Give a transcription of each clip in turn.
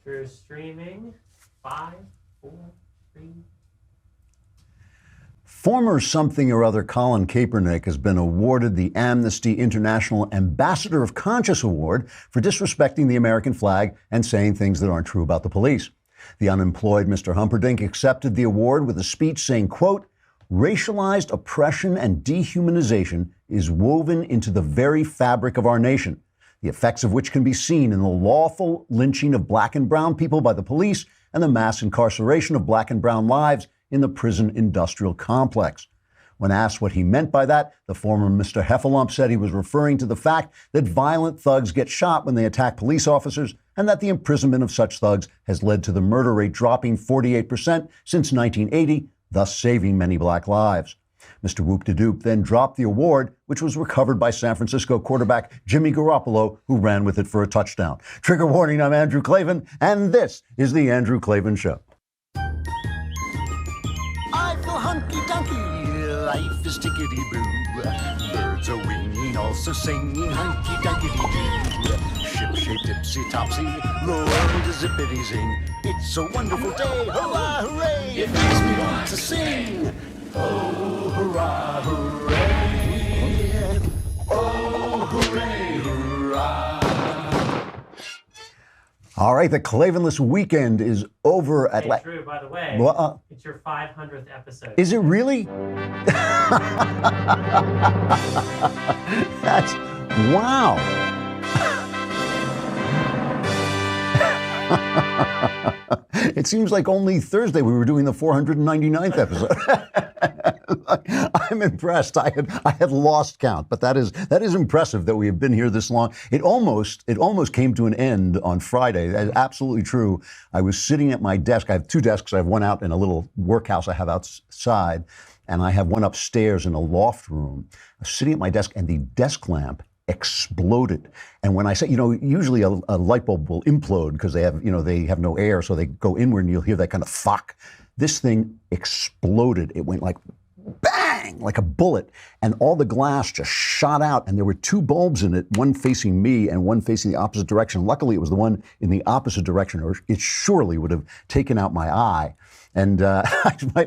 Through streaming, 5, 4, 3. Former something or other Colin Kaepernick has been awarded the Amnesty International Ambassador of Conscience Award for disrespecting the American flag and saying things that aren't true about the police. The unemployed Mr. Humperdinck accepted the award with a speech saying, quote, "Racialized oppression and dehumanization is woven into the very fabric of our nation, the effects of which can be seen in the lawful lynching of black and brown people by the police and the mass incarceration of black and brown lives in the prison industrial complex." When asked what he meant by that, the former Mr. Heffalump said he was referring to the fact that violent thugs get shot when they attack police officers and that the imprisonment of such thugs has led to the murder rate dropping 48% since 1980, thus saving many black lives. Mr. Whoop-de-Doop then dropped the award, which was recovered by San Francisco quarterback Jimmy Garoppolo, who ran with it for a touchdown. Trigger warning, I'm Andrew Klavan, and this is The Andrew Klavan Show. I feel hunky-dunky, life is tickety-boo. Birds are winging, also singing hunky-dunky-doo. Ship-shaped, tipsy-topsy, the world is zippity-zing. It's a wonderful day, hurrah, hooray! It makes me want to sing. Oh, hurrah, hooray! Oh, hooray, hurrah! All right, the Klavanless weekend is over at Hey, Drew, by the way, it's your 500th episode. Is it really? That's wow. It seems like only Thursday we were doing the 499th episode. I'm impressed. I had lost count, but that is impressive that we have been here this long. It almost came to an end on Friday. That's absolutely true. I was sitting at my desk. I have two desks. I have one out in a little workhouse I have outside, and I have one upstairs in a loft room. I was sitting at my desk, and the desk lamp exploded. And when I say, usually a light bulb will implode because they have no air, so they go inward and you'll hear that kind of thwack. This thing exploded. It went like bang, like a bullet. And all the glass just shot out. And there were two bulbs in it, one facing me and one facing the opposite direction. Luckily, it was the one in the opposite direction, or it surely would have taken out my eye. And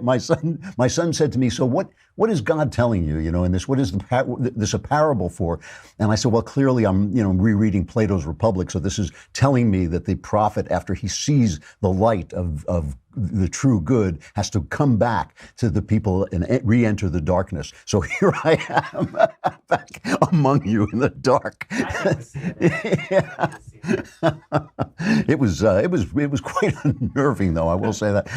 my son said to me, "So what is God telling you, in this? What is this a parable for?" And I said, "Well, clearly I'm, rereading Plato's Republic. So this is telling me that the prophet, after he sees the light of the true good, has to come back to the people and re-enter the darkness. So here I am back among you in the dark." Yeah. It was quite unnerving, though. I will say that.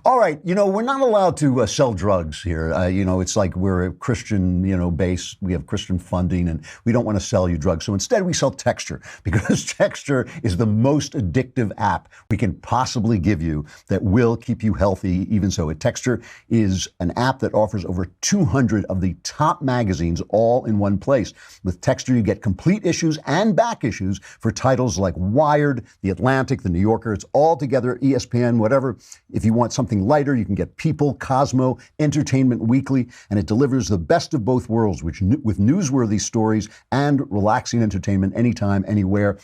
All right, we're not allowed to sell drugs here. It's like we're a Christian, base. We have Christian funding, and we don't want to sell you drugs. So instead, we sell Texture, because Texture is the most addictive app we can possibly give you that will keep you healthy. Even so, Texture is an app that offers over 200 of the top magazines all in one place. With Texture, you get complete issues and back issues for titles like Wired, The Atlantic, The New Yorker. It's all together, ESPN, whatever. If you want something lighter, you can get People, Cosmo, Entertainment Weekly, and it delivers the best of both worlds, with newsworthy stories and relaxing entertainment anytime, anywhere.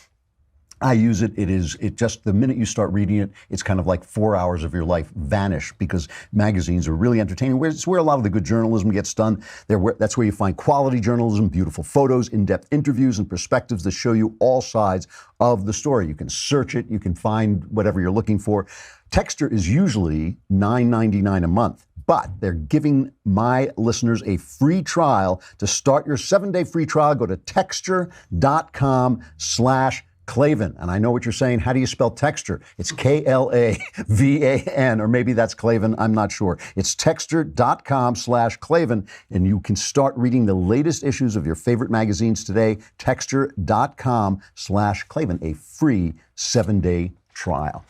I use it. It just, the minute you start reading it, it's kind of like 4 hours of your life vanish, because magazines are really entertaining. It's where a lot of the good journalism gets done. That's where you find quality journalism, beautiful photos, in-depth interviews, and perspectives that show you all sides of the story. You can search it. You can find whatever you're looking for. Texture is usually $9.99 a month, but they're giving my listeners a free trial. To start your 7-day free trial, go to texture.com/Klavan. And I know what you're saying. How do you spell Texture? It's Klavan, or maybe that's Klavan. I'm not sure. It's texture.com/Klavan, and you can start reading the latest issues of your favorite magazines today. Texture.com/Klavan, a free 7-day trial.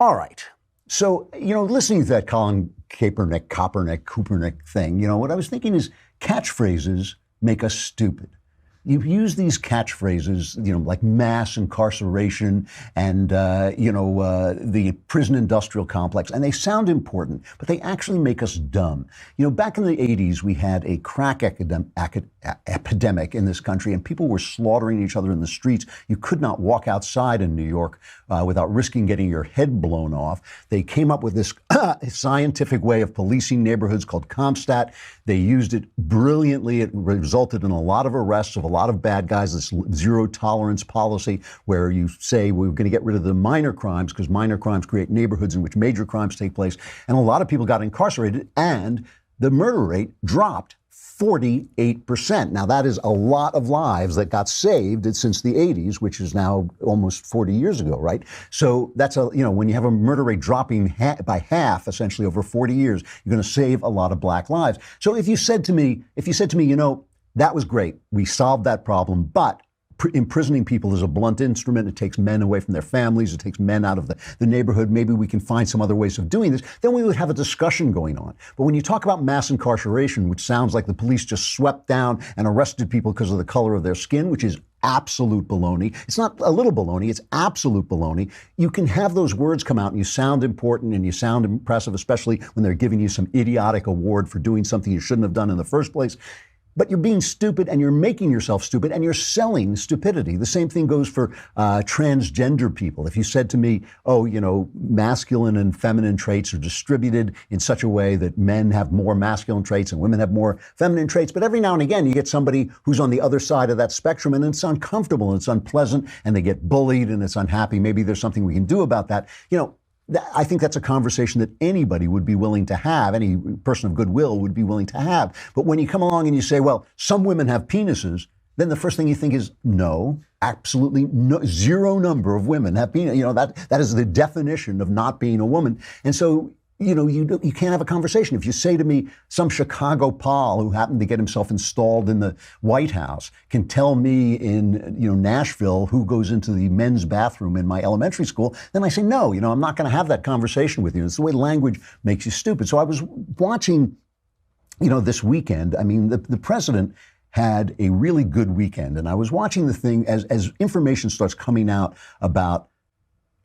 All right. So, listening to that Colin Kaepernick thing, what I was thinking is catchphrases make us stupid. you use these catchphrases, like mass incarceration and, the prison industrial complex, and they sound important, but they actually make us dumb. Back in the 80s, we had a crack epidemic in this country, and people were slaughtering each other in the streets. You could not walk outside in New York without risking getting your head blown off. They came up with this scientific way of policing neighborhoods called CompStat. They used it brilliantly. It resulted in a lot of arrests of a lot of bad guys, this zero tolerance policy where you say we're going to get rid of the minor crimes because minor crimes create neighborhoods in which major crimes take place. And a lot of people got incarcerated, and the murder rate dropped 48%. Now, that is a lot of lives that got saved since the 80s, which is now almost 40 years ago, right? So that's when you have a murder rate dropping by half, essentially over 40 years, you're going to save a lot of black lives. So if you said to me, that was great, we solved that problem, but imprisoning people is a blunt instrument. It takes men away from their families. It takes men out of the neighborhood. Maybe we can find some other ways of doing this. Then we would have a discussion going on. But when you talk about mass incarceration, which sounds like the police just swept down and arrested people because of the color of their skin, which is absolute baloney. It's not a little baloney, it's absolute baloney. You can have those words come out and you sound important and you sound impressive, especially when they're giving you some idiotic award for doing something you shouldn't have done in the first place. But you're being stupid and you're making yourself stupid and you're selling stupidity. The same thing goes for transgender people. If you said to me, masculine and feminine traits are distributed in such a way that men have more masculine traits and women have more feminine traits, but every now and again you get somebody who's on the other side of that spectrum and it's uncomfortable and it's unpleasant and they get bullied and it's unhappy. Maybe there's something we can do about that. I think that's a conversation that anybody would be willing to have, any person of goodwill would be willing to have. But when you come along and you say, well, some women have penises, then the first thing you think is, no, absolutely no, zero number of women have penises. That is the definition of not being a woman. And so, you can't have a conversation. If you say to me, some Chicago pol who happened to get himself installed in the White House can tell me in, Nashville who goes into the men's bathroom in my elementary school, then I say, no, I'm not going to have that conversation with you. It's the way language makes you stupid. So I was watching, this weekend, the president had a really good weekend. And I was watching the thing as information starts coming out about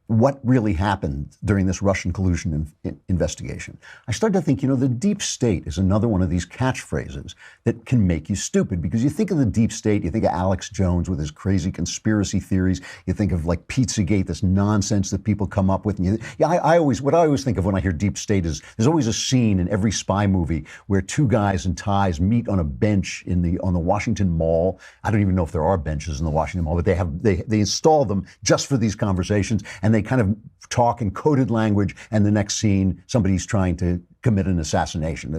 what really happened during this Russian collusion investigation. I started to think, the deep state is another one of these catchphrases that can make you stupid, because you think of the deep state, you think of Alex Jones with his crazy conspiracy theories, you think of like Pizzagate, this nonsense that people come up with. And what I always think of when I hear deep state is there's always a scene in every spy movie where two guys in ties meet on a bench on the Washington Mall. I don't even know if there are benches in the Washington Mall, but they install them just for these conversations, and they kind of talk in coded language, and the next scene, somebody's trying to commit an assassination.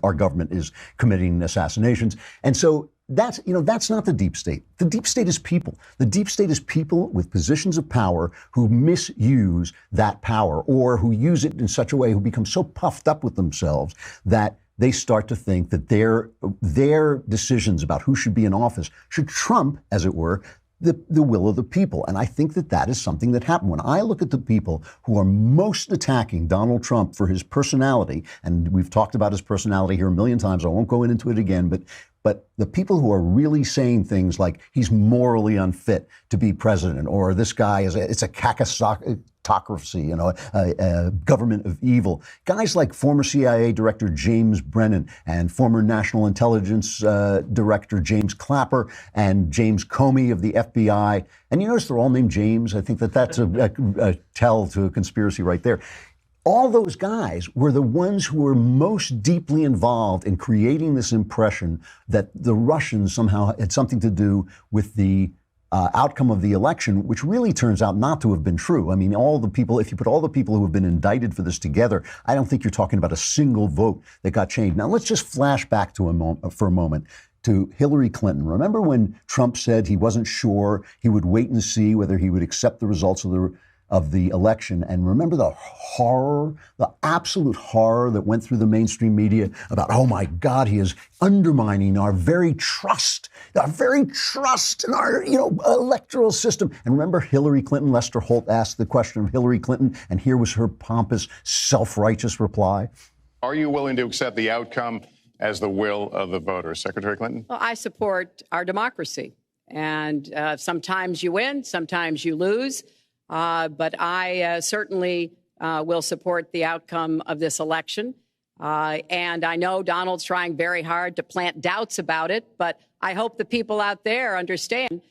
Our government is committing assassinations. And so that's not the deep state. The deep state is people. The deep state is people with positions of power who misuse that power, or who use it in such a way, who become so puffed up with themselves that they start to think that their decisions about who should be in office should trump, as it were, the will of the people. And I think that is something that happened. When I look at the people who are most attacking Donald Trump for his personality, and we've talked about his personality here a million times, I won't go into it again, but the people who are really saying things like he's morally unfit to be president, or this guy it's a kakistocracy, a government of evil. Guys like former CIA Director James Brennan and former National Intelligence Director James Clapper and James Comey of the FBI. And you notice they're all named James. I think that's a tell to a conspiracy right there. All those guys were the ones who were most deeply involved in creating this impression that the Russians somehow had something to do with the outcome of the election, which really turns out not to have been true. If you put all the people who have been indicted for this together, I don't think you're talking about a single vote that got changed. Now, let's just flash back for a moment to Hillary Clinton. Remember when Trump said he wasn't sure, he would wait and see whether he would accept the results of the election? And remember the horror, the absolute horror that went through the mainstream media about, oh my God, he is undermining our very trust in our, electoral system. And remember Hillary Clinton, Lester Holt asked the question of Hillary Clinton, and here was her pompous, self-righteous reply. Are you willing to accept the outcome as the will of the voters. Secretary Clinton? Well, I support our democracy. And sometimes you win, sometimes you lose. But I certainly will support the outcome of this election. And I know Donald's trying very hard to plant doubts about it, but I hope the people out there understand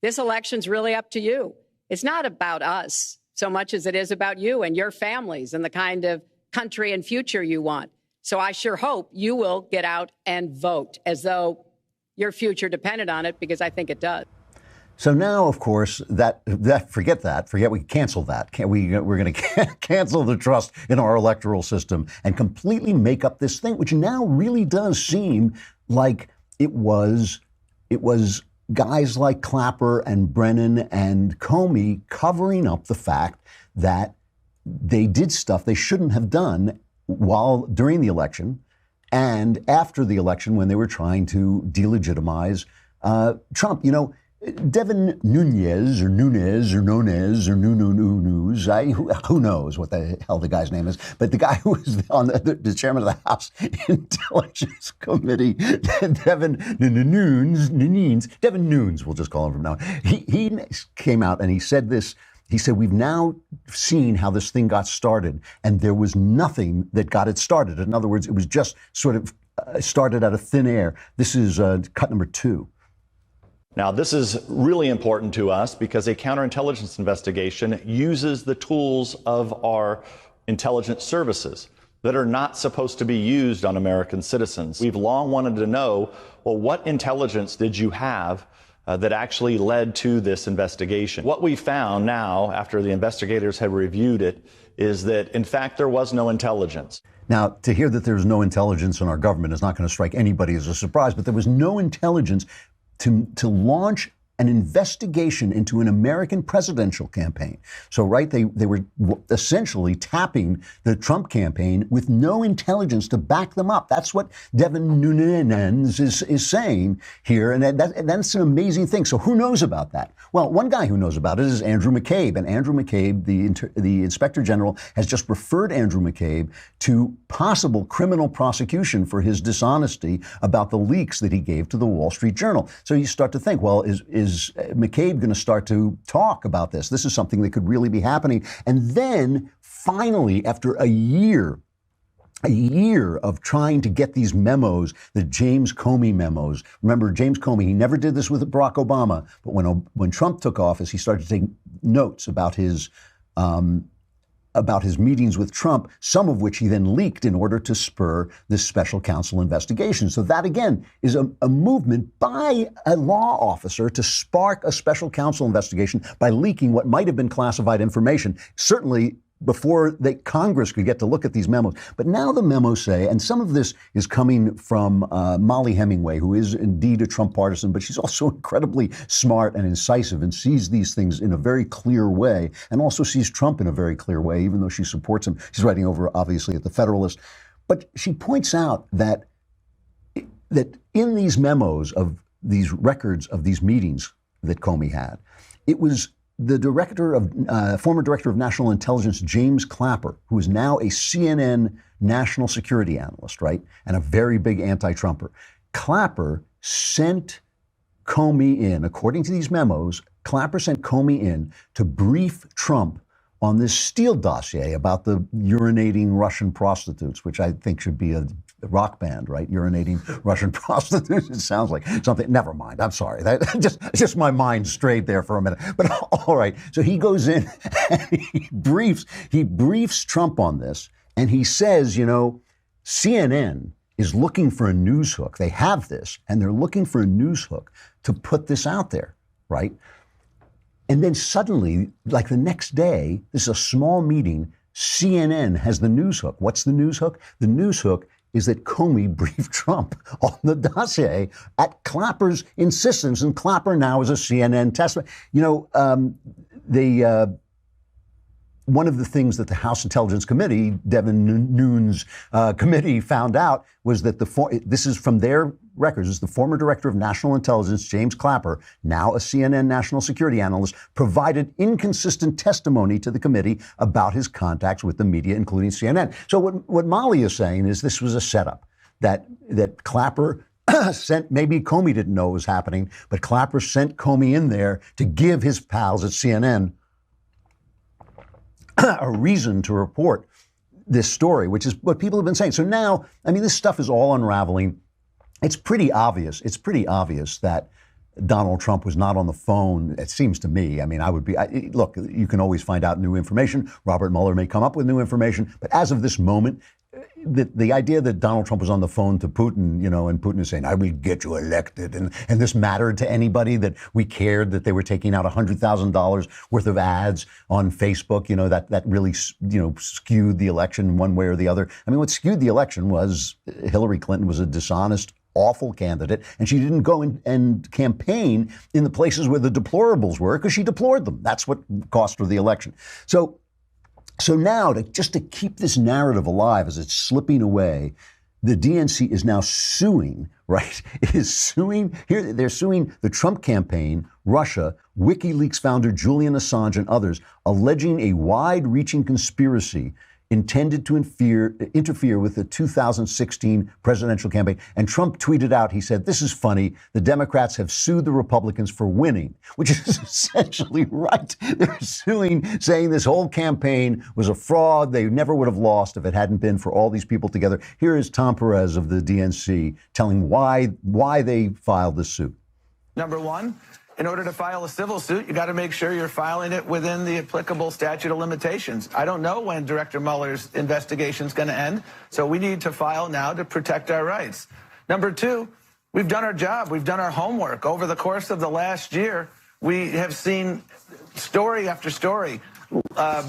this election's really up to you. It's not about us so much as it is about you and your families and the kind of country and future you want. So I sure hope you will get out and vote as though your future depended on it, because I think it does. So now, of course, forget we cancel that. We're going to cancel the trust in our electoral system and completely make up this thing, which now really does seem like it was guys like Clapper and Brennan and Comey covering up the fact that they did stuff they shouldn't have done during the election and after the election when they were trying to delegitimize Trump. You know, Devin Nunes, who knows what the hell the guy's name is, but the guy who was on the chairman of the House Intelligence Committee, Devin Nunes, we'll just call him from now. He came out and he said this. He said, we've now seen how this thing got started, and there was nothing that got it started. In other words, it was just sort of started out of thin air. This is cut number 2. Now, this is really important to us because a counterintelligence investigation uses the tools of our intelligence services that are not supposed to be used on American citizens. We've long wanted to know, well, what intelligence did you have that actually led to this investigation? What we found now, after the investigators have reviewed it, is that, in fact, there was no intelligence. Now, to hear that there's no intelligence in our government is not going to strike anybody as a surprise, but there was no intelligence to launch an investigation into an American presidential campaign. So, right, they were essentially tapping the Trump campaign with no intelligence to back them up. That's what Devin Nunes is saying here, and that's an amazing thing. So who knows about that? Well, one guy who knows about it is Andrew McCabe, and Andrew McCabe, the Inspector General, has just referred Andrew McCabe to possible criminal prosecution for his dishonesty about the leaks that he gave to the Wall Street Journal. So you start to think, well, is McCabe going to start to talk about this? This is something that could really be happening. And then finally, after a year of trying to get these memos, the James Comey memos. Remember, James Comey, he never did this with Barack Obama, but when Trump took office, he started to take notes about his meetings with Trump, some of which he then leaked in order to spur this special counsel investigation. So that, again, is a movement by a law officer to spark a special counsel investigation by leaking what might have been classified information, certainly before Congress could get to look at these memos. But now the memos say, and some of this is coming from Molly Hemingway, who is indeed a Trump partisan, but she's also incredibly smart and incisive and sees these things in a very clear way, and also sees Trump in a very clear way, even though she supports him. She's writing over, obviously, at The Federalist. But she points out that in these memos of these records of these meetings that Comey had, it was the former director of national intelligence, James Clapper, who is now a CNN national security analyst, right, and a very big anti-Trumper. Clapper sent Comey in, according to these memos, Clapper sent Comey in to brief Trump on this Steele dossier about the urinating Russian prostitutes, which I think should be a rock band, right? Urinating Russian prostitutes. It sounds like something. Never mind. I'm sorry. That just my mind strayed there for a minute. But all right. So he goes in and he briefs Trump on this, and he says, CNN is looking for a news hook. They have this, and they're looking for a news hook to put this out there, right? And then suddenly, like the next day, this is a small meeting, CNN has the news hook. What's the news hook? The news hook is that Comey briefed Trump on the dossier at Clapper's insistence, and Clapper now is a CNN testament. One of the things that the House Intelligence Committee, Devin Nunes' committee, found out was that this is from their records. It's the former director of national intelligence, James Clapper, now a CNN national security analyst, provided inconsistent testimony to the committee about his contacts with the media, including CNN. So what Molly is saying is this was a setup. that Clapper sent, maybe Comey didn't know it was happening, but Clapper sent Comey in there to give his pals at CNN a reason to report this story, which is what people have been saying. So now, I mean, this stuff is all unraveling. It's pretty obvious. It's pretty obvious that Donald Trump was not on the phone, it seems to me. I mean, look, you can always find out new information. Robert Mueller may come up with new information. But as of this moment, the idea that Donald Trump was on the phone to Putin, and Putin is saying, I will get you elected. And this mattered to anybody, that we cared that they were taking out $100,000 worth of ads on Facebook, that really, skewed the election one way or the other. I mean, what skewed the election was Hillary Clinton was a dishonest, awful candidate, and she didn't go and campaign in the places where the deplorables were because she deplored them. That's what cost her the election. So now, to keep this narrative alive as it's slipping away, the DNC is now suing, right? It is suing, here they're suing the Trump campaign, Russia, WikiLeaks founder Julian Assange and others, alleging a wide-reaching conspiracy intended to interfere with the 2016 presidential campaign. And Trump tweeted out, he said, this is funny. The Democrats have sued the Republicans for winning, which is essentially right. They're suing, saying this whole campaign was a fraud. They never would have lost if it hadn't been for all these people together. Here is Tom Perez of the DNC telling why they filed this suit. Number one, in order to file a civil suit, you got to make sure you're filing it within the applicable statute of limitations. I don't know when Director Mueller's investigation is going to end, so we need to file now to protect our rights. Number two, we've done our job. We've done our homework. Over the course of the last year, we have seen story after story,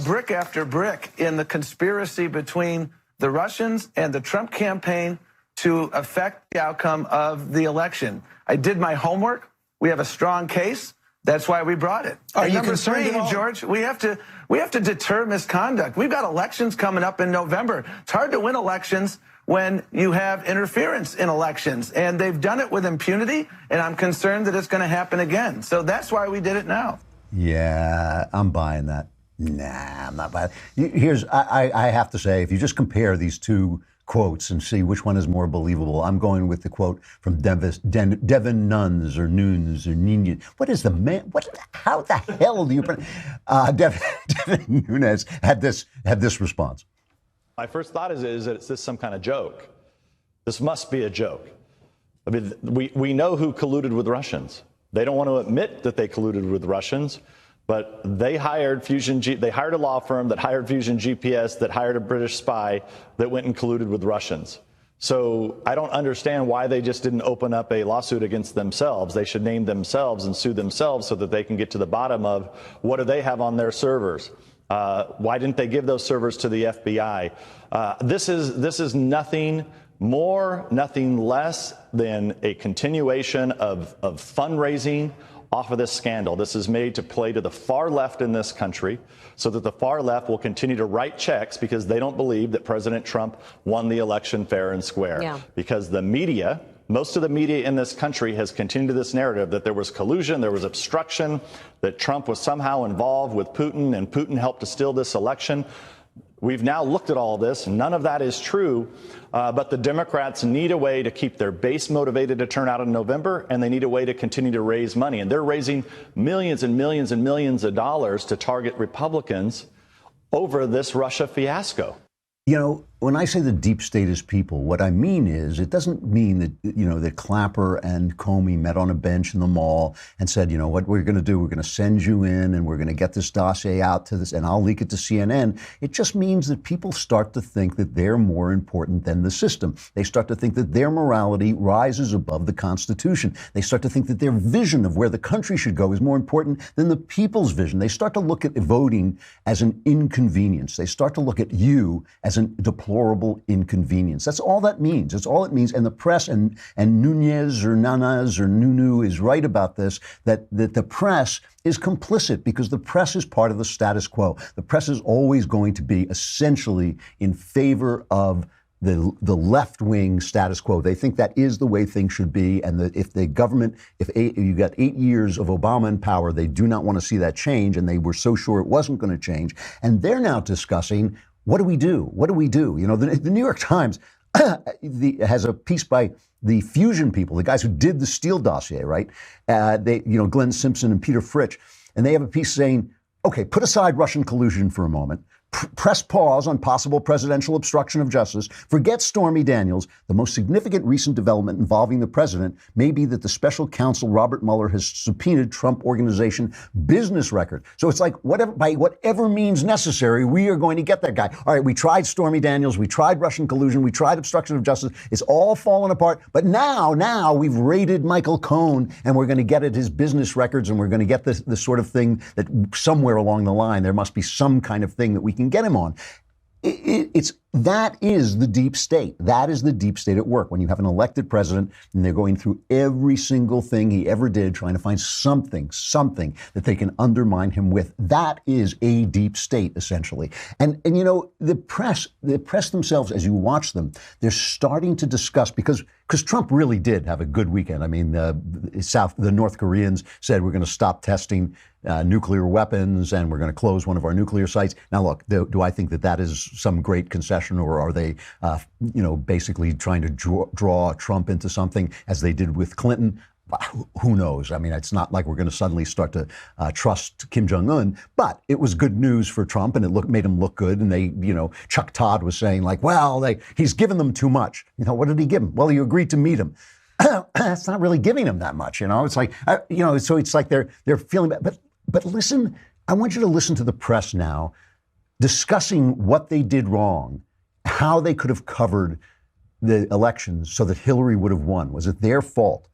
brick after brick in the conspiracy between the Russians and the Trump campaign to affect the outcome of the election. I did my homework. We have a strong case. That's why we brought it. Are you number concerned three, at all? George, we have to deter misconduct. We've got elections coming up in November. It's hard to win elections when you have interference in elections, and they've done it with impunity, and I'm concerned that it's going to happen again. So that's why we did it now. Yeah, I'm buying that. Nah, I'm not buying it. I have to say, if you just compare these two quotes and see which one is more believable, I'm going with the quote from Devin Nunes or Nunes or Nunez. What is the man? How the hell do you pronounce? Devin Nunes had this response. My first thought is that it's this some kind of joke. This must be a joke. I mean, we know who colluded with Russians. They don't want to admit that they colluded with Russians, but they hired they hired a law firm that hired Fusion GPS, that hired a British spy that went and colluded with Russians. So I don't understand why they just didn't open up a lawsuit against themselves. They should name themselves and sue themselves so that they can get to the bottom of what do they have on their servers. Why didn't they give those servers to the FBI? This is nothing more, nothing less than a continuation of fundraising off of this scandal. This is made to play to the far left in this country so that the far left will continue to write checks because they don't believe that President Trump won the election fair and square. Yeah. Because the media, most of the media in this country has continued this narrative that there was collusion, there was obstruction, that Trump was somehow involved with Putin and Putin helped to steal this election. We've now looked at all this. None of that is true, but the Democrats need a way to keep their base motivated to turn out in November, and they need a way to continue to raise money. And they're raising millions and millions and millions of dollars to target Republicans over this Russia fiasco. When I say the deep state is people, what I mean is it doesn't mean that, that Clapper and Comey met on a bench in the mall and said, what we're going to do, we're going to send you in and we're going to get this dossier out to this and I'll leak it to CNN. It just means that people start to think that they're more important than the system. They start to think that their morality rises above the Constitution. They start to think that their vision of where the country should go is more important than the people's vision. They start to look at voting as an inconvenience. They start to look at you as a deplorable inconvenience. That's all that means. That's all it means. And the press and Nunez or Nanas or Nunu is right about this, that the press is complicit because the press is part of the status quo. The press is always going to be essentially in favor of the left-wing status quo. They think that is the way things should be, and that if the government, if you got 8 years of Obama in power, they do not want to see that change, and they were so sure it wasn't going to change. And they're now discussing, what do we do? What do we do? The New York Times, has a piece by the Fusion people, the guys who did the Steele dossier, right? Glenn Simpson and Peter Fritsch, and they have a piece saying, okay, put aside Russian collusion for a moment. Press pause on possible presidential obstruction of justice. Forget Stormy Daniels. The most significant recent development involving the president may be that the special counsel Robert Mueller has subpoenaed Trump Organization business record. So it's like by whatever means necessary, we are going to get that guy. All right, we tried Stormy Daniels, we tried Russian collusion, we tried obstruction of justice. It's all fallen apart. But now we've raided Michael Cohen, and we're going to get at his business records, and we're going to get the sort of thing that somewhere along the line there must be some kind of thing that we can get him on. That is the deep state. That is the deep state at work. When you have an elected president and they're going through every single thing he ever did, trying to find something that they can undermine him with. That is a deep state, essentially. And the press themselves, as you watch them, they're starting to discuss, because Trump really did have a good weekend. I mean, the North Koreans said we're going to stop testing nuclear weapons and we're going to close one of our nuclear sites. Now, look, do I think that is some great concession, or are they, basically trying to draw Trump into something as they did with Clinton? Who knows? I mean, it's not like we're going to suddenly start to trust Kim Jong-un, but it was good news for Trump, and it made him look good. And they, Chuck Todd was saying like, well, he's given them too much. What did he give him? Well, he agreed to meet him. That's not really giving him that much. It's like, so it's like they're feeling bad. But listen, I want you to listen to the press now discussing what they did wrong, how they could have covered the elections so that Hillary would have won. Was it their fault?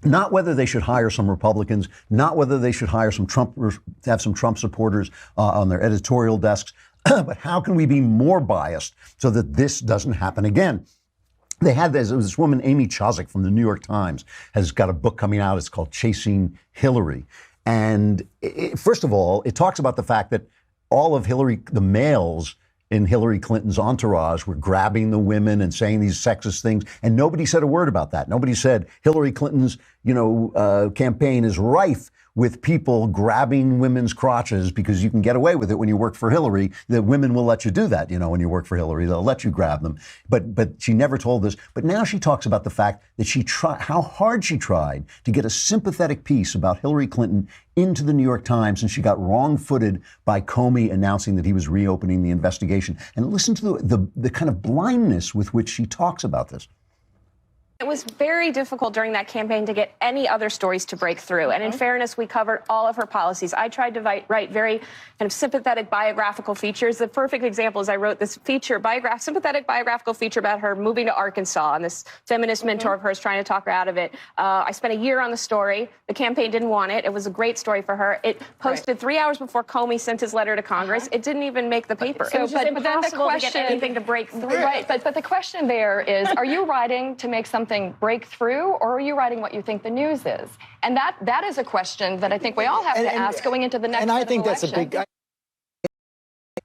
Not whether they should hire some Republicans, not whether they should hire some have some Trump supporters on their editorial desks, but how can we be more biased so that this doesn't happen again? They had this woman, Amy Chozick from the New York Times, has got a book coming out. It's called Chasing Hillary. And first of all, it talks about the fact that all of the males in Hillary Clinton's entourage were grabbing the women and saying these sexist things. And nobody said a word about that. Nobody said Hillary Clinton's, campaign is rife with people grabbing women's crotches, because you can get away with it when you work for Hillary. The women will let you do that, when you work for Hillary. They'll let you grab them. But she never told this. But now she talks about the fact that how hard she tried to get a sympathetic piece about Hillary Clinton into the New York Times, and she got wrong-footed by Comey announcing that he was reopening the investigation. And listen to the kind of blindness with which she talks about this. It was very difficult during that campaign to get any other stories to break through. And in fairness, we covered all of her policies. I tried to write very kind of sympathetic biographical features. The perfect example is I wrote this sympathetic biographical feature about her moving to Arkansas and this feminist mentor of hers trying to talk her out of it. I spent a year on the story. The campaign didn't want it. It was a great story for her. It posted 3 hours before Comey sent his letter to Congress. It didn't even make the paper. It was just impossible to get anything to break through. Right, but the question there is, are you writing to make something break through, or are you writing what you think the news is? And that is a question that I think we all have to ask going into the next election. And I think that's a big...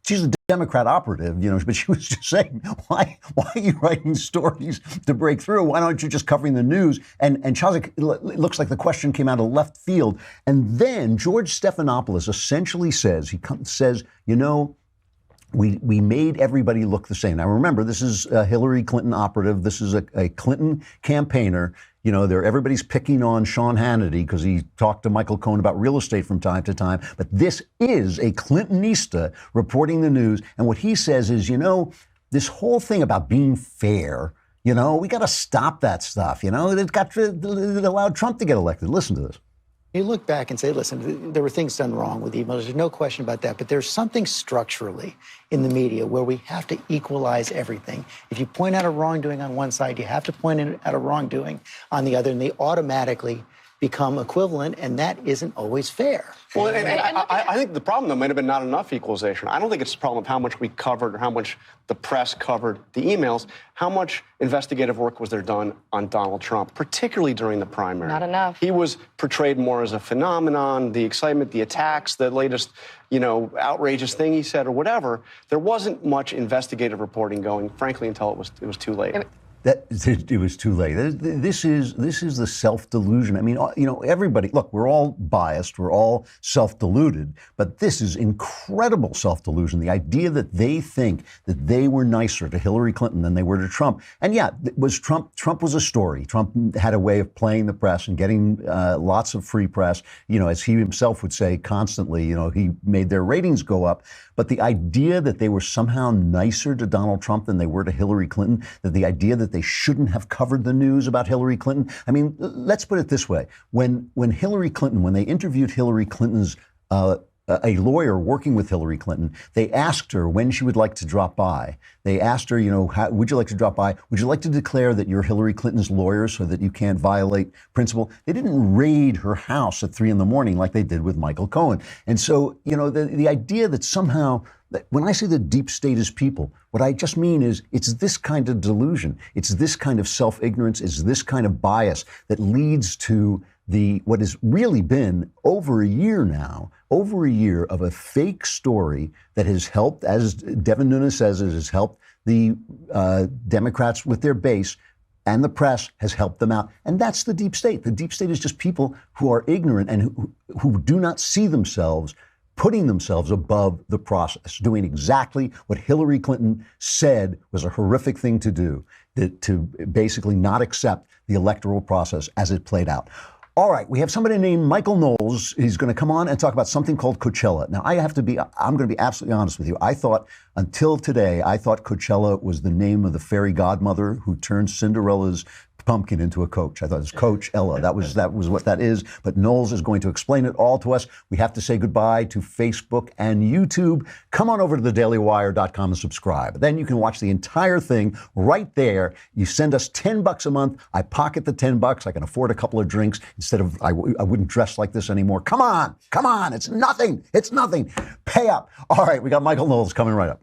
She's a Democrat operative, but she was just saying, why are you writing stories to break through? Why aren't you just covering the news? And Chozick, it looks like the question came out of left field. And then George Stephanopoulos essentially says, we made everybody look the same. Now, remember, this is a Hillary Clinton operative. This is a Clinton campaigner. Everybody's picking on Sean Hannity because he talked to Michael Cohen about real estate from time to time. But this is a Clintonista reporting the news. And what he says is, this whole thing about being fair, we got to stop that stuff. It allowed Trump to get elected. Listen to this. You look back and say, listen, there were things done wrong with emails. There's no question about that. But there's something structurally in the media where we have to equalize everything. If you point out a wrongdoing on one side, you have to point out a wrongdoing on the other, and they automatically become equivalent, and that isn't always fair. Well, and I think the problem, though, might have been not enough equalization. I don't think it's a problem of how much we covered or how much the press covered the emails. How much investigative work was there done on Donald Trump, particularly during the primary? Not enough. He was portrayed more as a phenomenon, the excitement, the attacks, the latest, outrageous thing he said or whatever. There wasn't much investigative reporting going, frankly, until it was too late. That it was too late. This is the self-delusion. I mean, everybody. Look, we're all biased. We're all self-deluded. But this is incredible self-delusion. The idea that they think that they were nicer to Hillary Clinton than they were to Trump. And yeah, Trump was a story. Trump had a way of playing the press and getting lots of free press. As he himself would say constantly. He made their ratings go up. But the idea that they were somehow nicer to Donald Trump than they were to Hillary Clinton, that the idea that they shouldn't have covered the news about Hillary Clinton. I mean, let's put it this way. when Hillary Clinton, when they interviewed Hillary Clinton's a lawyer working with Hillary Clinton, they asked her when she would like to drop by. They asked her, how, would you like to drop by? Would you like to declare that you're Hillary Clinton's lawyer so that you can't violate principle? They didn't raid her house at 3 a.m. like they did with Michael Cohen. And so, the idea that somehow, when I say the deep state is people, what I just mean is it's this kind of delusion. It's this kind of self-ignorance. It's this kind of bias that leads to what has really been over a year of a fake story that has helped, as Devin Nunes says, it has helped the Democrats with their base, and the press has helped them out. And that's the deep state. The deep state is just people who are ignorant and who do not see themselves putting themselves above the process, doing exactly what Hillary Clinton said was a horrific thing to do, to basically not accept the electoral process as it played out. All right, we have somebody named Michael Knowles. He's going to come on and talk about something called Coachella. Now, I'm going to be absolutely honest with you. Until today, I thought Coachella was the name of the fairy godmother who turned Cinderella's pumpkin into a coach. I thought it was Coachella. That was what that is. But Knowles is going to explain it all to us. We have to say goodbye to Facebook and YouTube. Come on over to thedailywire.com and subscribe. Then you can watch the entire thing right there. You send us $10 a month. I pocket the $10. I can afford a couple of drinks instead of, I wouldn't dress like this anymore. Come on. It's nothing. Pay up. All right, we got Michael Knowles coming right up.